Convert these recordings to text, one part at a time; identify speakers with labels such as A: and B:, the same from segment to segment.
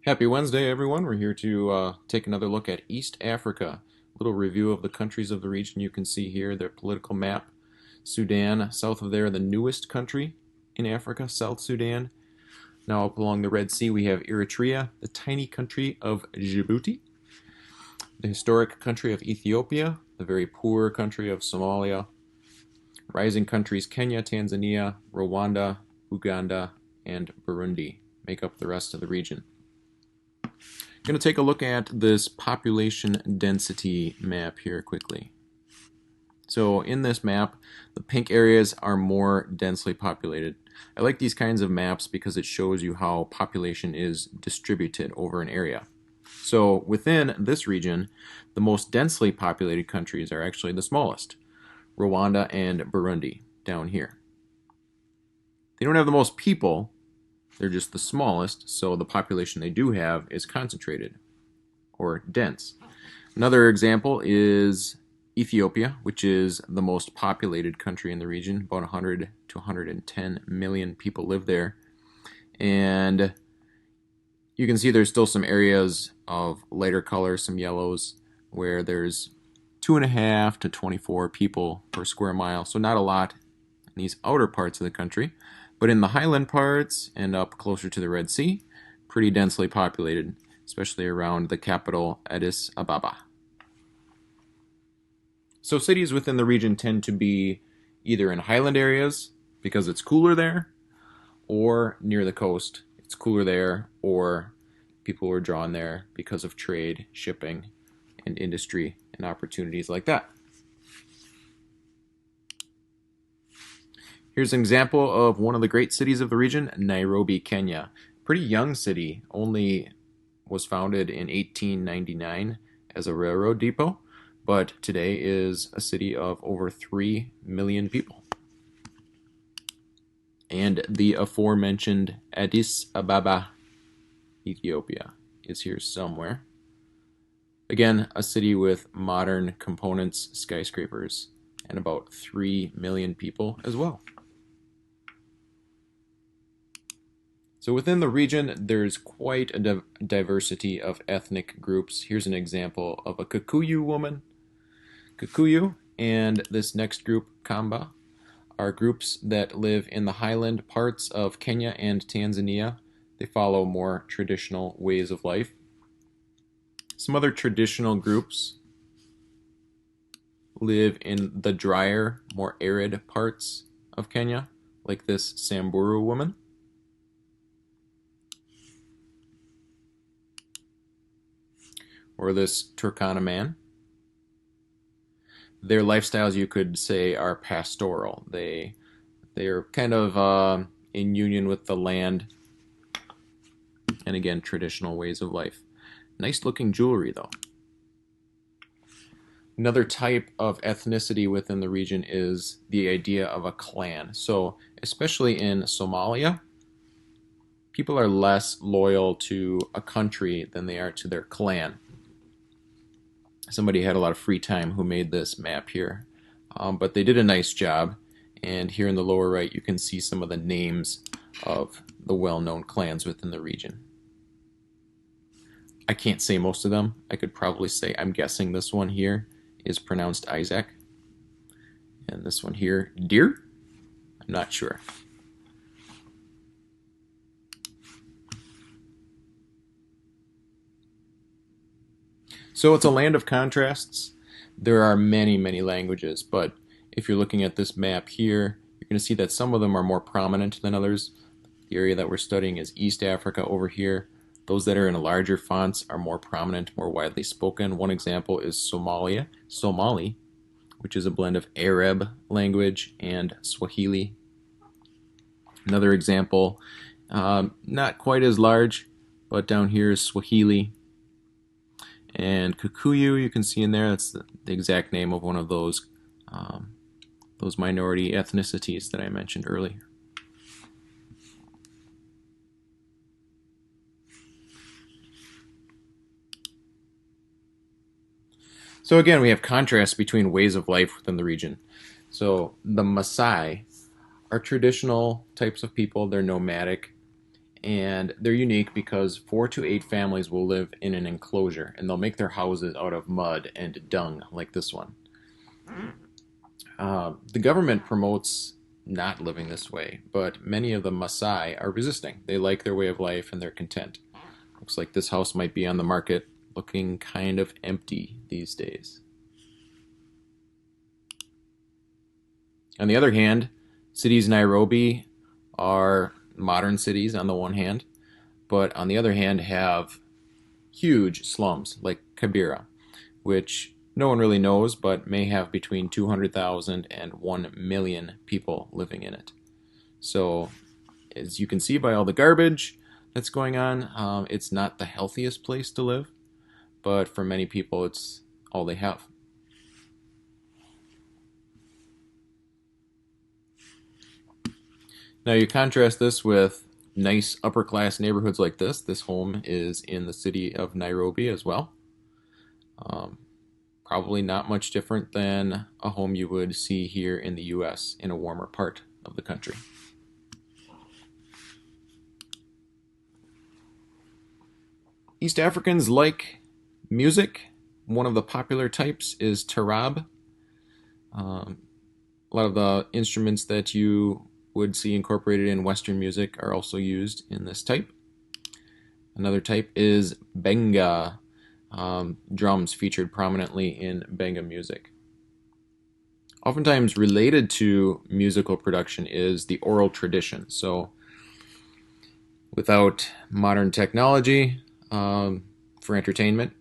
A: Happy Wednesday, everyone. We're here to take another look at East Africa. A little review of the countries of the region. You can see here their political map. Sudan, south of there, the newest country in Africa, South Sudan. Now up along the Red Sea, we have Eritrea, the tiny country of Djibouti, the historic country of Ethiopia, the very poor country of Somalia, rising countries Kenya, Tanzania, Rwanda, Uganda, and Burundi make up the rest of the region. Going to take a look at this population density map here quickly. So in this map, the pink areas are more densely populated. I like these kinds of maps because it shows you how population is distributed over an area. So within this region, the most densely populated countries are actually the smallest, Rwanda and Burundi down here. They don't have the most people, they're just the smallest, so the population they do have is concentrated or dense. Another example is Ethiopia, which is the most populated country in the region. About 100 to 110 million people live there. And you can see there's still some areas of lighter color, some yellows, where there's 2.5 to 24 people per square mile. So not a lot in these outer parts of the country. But in the highland parts and up closer to the Red Sea, pretty densely populated, especially around the capital, Addis Ababa. So cities within the region tend to be either in highland areas, because it's cooler there, or near the coast. It's cooler there, or people were drawn there because of trade, shipping, and industry, and opportunities like that. Here's an example of one of the great cities of the region, Nairobi, Kenya. Pretty young city, only was founded in 1899 as a railroad depot, but today is a city of over 3 million people. And the aforementioned Addis Ababa, Ethiopia, is here somewhere. Again, a city with modern components, skyscrapers, and about 3 million people as well. So within the region, there's quite a diversity of ethnic groups. Here's an example of a Kikuyu woman. Kikuyu and this next group, Kamba, are groups that live in the highland parts of Kenya and Tanzania. They follow more traditional ways of life. Some other traditional groups live in the drier, more arid parts of Kenya, like this Samburu woman. Or this Turkana man. Their lifestyles, you could say, are pastoral. They're kind of in union with the land, and again, traditional ways of life. Nice looking jewelry, though. Another type of ethnicity within the region is the idea of a clan. So, especially in Somalia, people are less loyal to a country than they are to their clan. Somebody had a lot of free time who made this map here, but they did a nice job. And here in the lower right, you can see some of the names of the well-known clans within the region. I can't say most of them. I could probably say, I'm guessing this one here is pronounced Isaac. And this one here, Deer? I'm not sure. So it's a land of contrasts. There are many, many languages, but if you're looking at this map here, you're going to see that some of them are more prominent than others. The area that we're studying is East Africa over here. Those that are in larger fonts are more prominent, more widely spoken. One example is Somali, which is a blend of Arab language and Swahili. Another example, not quite as large, but down here is Swahili. And Kikuyu, you can see in there, that's the exact name of one of those minority ethnicities that I mentioned earlier. So again, we have contrasts between ways of life within the region. So the Maasai are traditional types of people. They're nomadic, And they're unique because 4 to 8 families will live in an enclosure, and they'll make their houses out of mud and dung, like this one. The government promotes not living this way, but many of the Maasai are resisting. They like their way of life and they're content. Looks like this house might be on the market, looking kind of empty these days. On the other hand, cities Nairobi are modern cities on the one hand, but on the other hand have huge slums like Kibera, which no one really knows, but may have between 200,000 and 1 million people living in it. So, as you can see by all the garbage that's going on, it's not the healthiest place to live, but for many people, it's all they have. Now, you contrast this with nice upper class neighborhoods like this. This home is in the city of Nairobi as well. Um, Probably not much different than a home you would see here in the US in a warmer part of the country. East Africans like music. One of the popular types is tarab. A lot of the instruments that you would see incorporated in Western music are also used in this type. Another type is benga. Drums featured prominently in benga music. Oftentimes related to musical production is the oral tradition. So without modern technology for entertainment,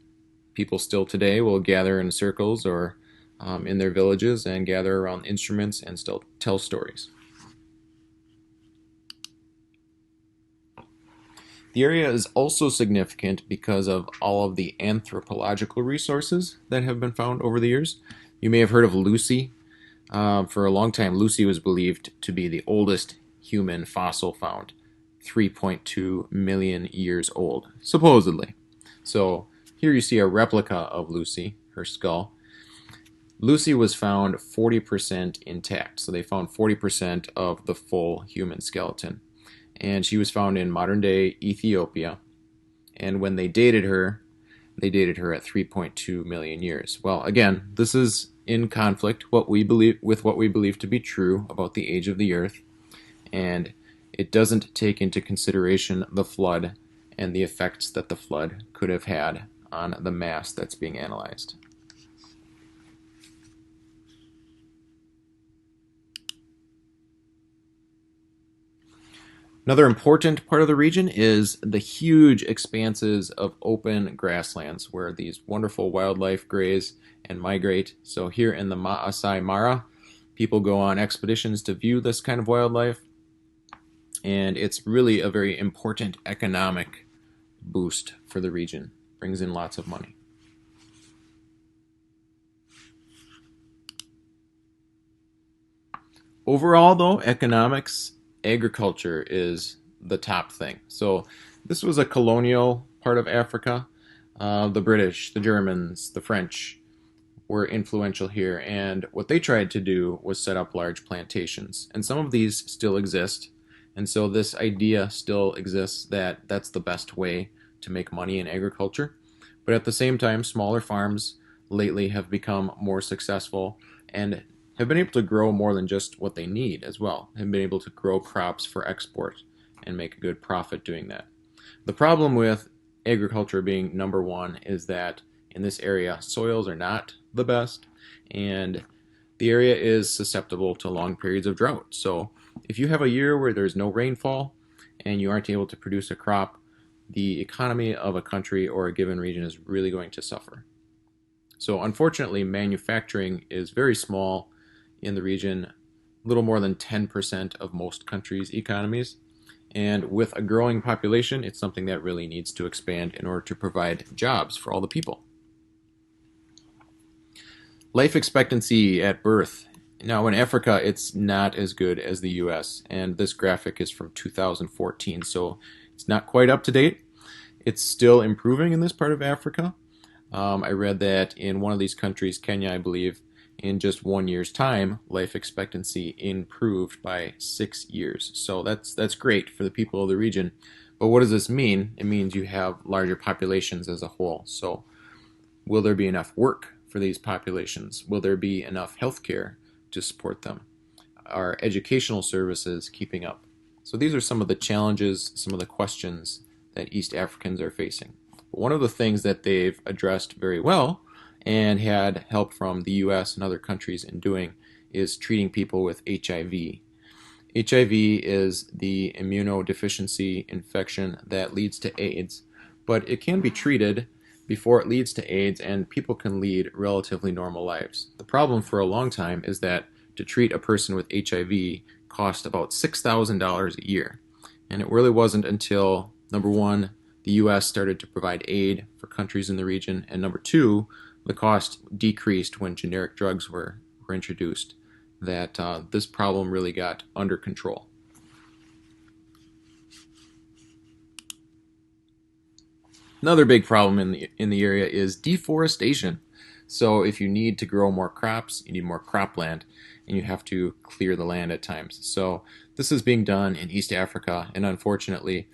A: people still today will gather in circles or in their villages and gather around instruments and still tell stories. The area is also significant because of all of the anthropological resources that have been found over the years. You may have heard of Lucy. For a long time, Lucy was believed to be the oldest human fossil found, 3.2 million years old, supposedly. So here you see a replica of Lucy, her skull. Lucy was found 40% intact, so they found 40% of the full human skeleton. And she was found in modern-day Ethiopia. And when they dated her at 3.2 million years. Well, again, this is in conflict with what we believe to be true about the age of the Earth, and it doesn't take into consideration the flood and the effects that the flood could have had on the mass that's being analyzed. Another important part of the region is the huge expanses of open grasslands where these wonderful wildlife graze and migrate. So here in the Maasai Mara, people go on expeditions to view this kind of wildlife, and it's really a very important economic boost for the region. Brings in lots of money. Overall, though, agriculture is the top thing. So this was a colonial part of Africa. The British, the Germans, the French were influential here, and what they tried to do was set up large plantations. And some of these still exist, and so this idea still exists that that's the best way to make money in agriculture. But at the same time, smaller farms lately have become more successful and have been able to grow more than just what they need as well, have been able to grow crops for export and make a good profit doing that. The problem with agriculture being number one is that in this area, soils are not the best, and the area is susceptible to long periods of drought. So if you have a year where there's no rainfall and you aren't able to produce a crop, the economy of a country or a given region is really going to suffer. So unfortunately, manufacturing is very small in the region, a little more than 10% of most countries' economies. And with a growing population, it's something that really needs to expand in order to provide jobs for all the people. Life expectancy at birth. Now, in Africa, it's not as good as the US, and this graphic is from 2014, so it's not quite up to date. It's still improving in this part of Africa. I read that in one of these countries, Kenya, I believe, in just 1 year's time, life expectancy improved by 6 years. So that's great for the people of the region. But what does this mean? It means you have larger populations as a whole. So will there be enough work for these populations? Will there be enough healthcare to support them? Are educational services keeping up? So these are some of the challenges, some of the questions that East Africans are facing. But one of the things that they've addressed very well and had help from the US and other countries in doing is treating people with HIV. HIV is the immunodeficiency infection that leads to AIDS, but it can be treated before it leads to AIDS, and people can lead relatively normal lives. The problem for a long time is that to treat a person with HIV cost about $6,000 a year. And it really wasn't until, number one, the US started to provide aid for countries in the region, and number two, the cost decreased when generic drugs were introduced, that this problem really got under control. Another big problem in the area is deforestation. So if you need to grow more crops, you need more cropland, and you have to clear the land at times. So this is being done in East Africa, and unfortunately,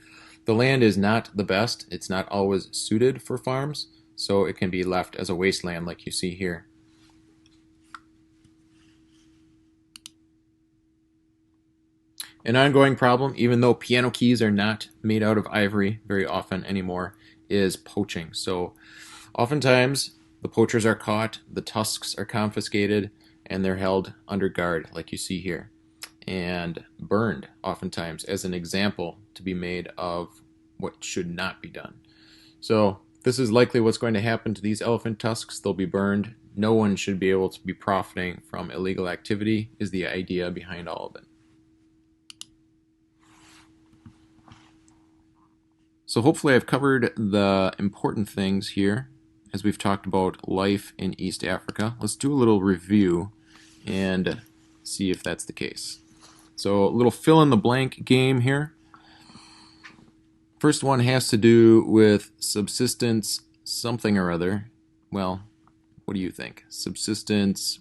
A: the land is not the best. It's not always suited for farms, so it can be left as a wasteland like you see here. An ongoing problem, even though piano keys are not made out of ivory very often anymore, is poaching. So oftentimes the poachers are caught, the tusks are confiscated, and they're held under guard like you see here, and burned oftentimes as an example to be made of what should not be done. So this is likely what's going to happen to these elephant tusks. They'll be burned. No one should be able to be profiting from illegal activity is the idea behind all of it. So hopefully I've covered the important things here as we've talked about life in East Africa. Let's do a little review and see if that's the case. So a little fill in the blank game here. First one has to do with subsistence something or other. Well, what do you think? Subsistence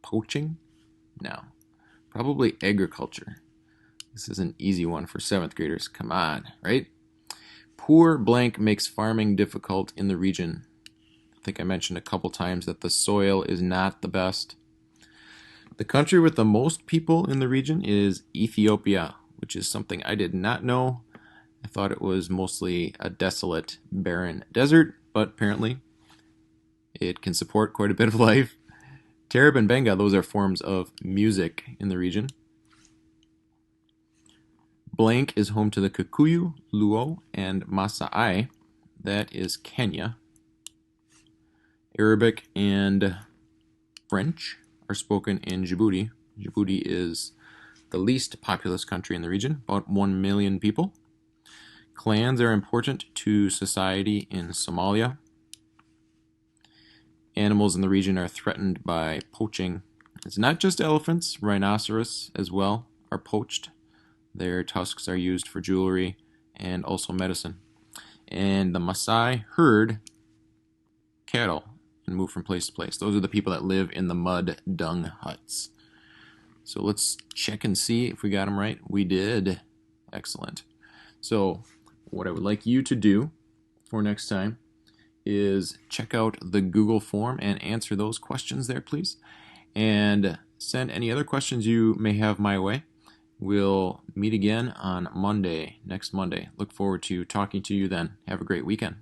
A: poaching? No. Probably agriculture. This is an easy one for 7th graders. Come on, right? Poor blank makes farming difficult in the region. I think I mentioned a couple times that the soil is not the best. The country with the most people in the region is Ethiopia, which is something I did not know. I thought it was mostly a desolate, barren desert, but apparently it can support quite a bit of life. Tarab and Benga, those are forms of music in the region. Blank is home to the Kikuyu, Luo, and Maasai. That is Kenya. Arabic and French are spoken in Djibouti. Djibouti is the least populous country in the region, about 1 million people. Clans are important to society in Somalia. Animals in the region are threatened by poaching. It's not just elephants, rhinoceros as well are poached. Their tusks are used for jewelry and also medicine. And the Maasai herd cattle and move from place to place. Those are the people that live in the mud dung huts. So let's check and see if we got them right. We did. Excellent. So what I would like you to do for next time is check out the Google form and answer those questions there, please. And send any other questions you may have my way. We'll meet again on Monday, next Monday. Look forward to talking to you then. Have a great weekend.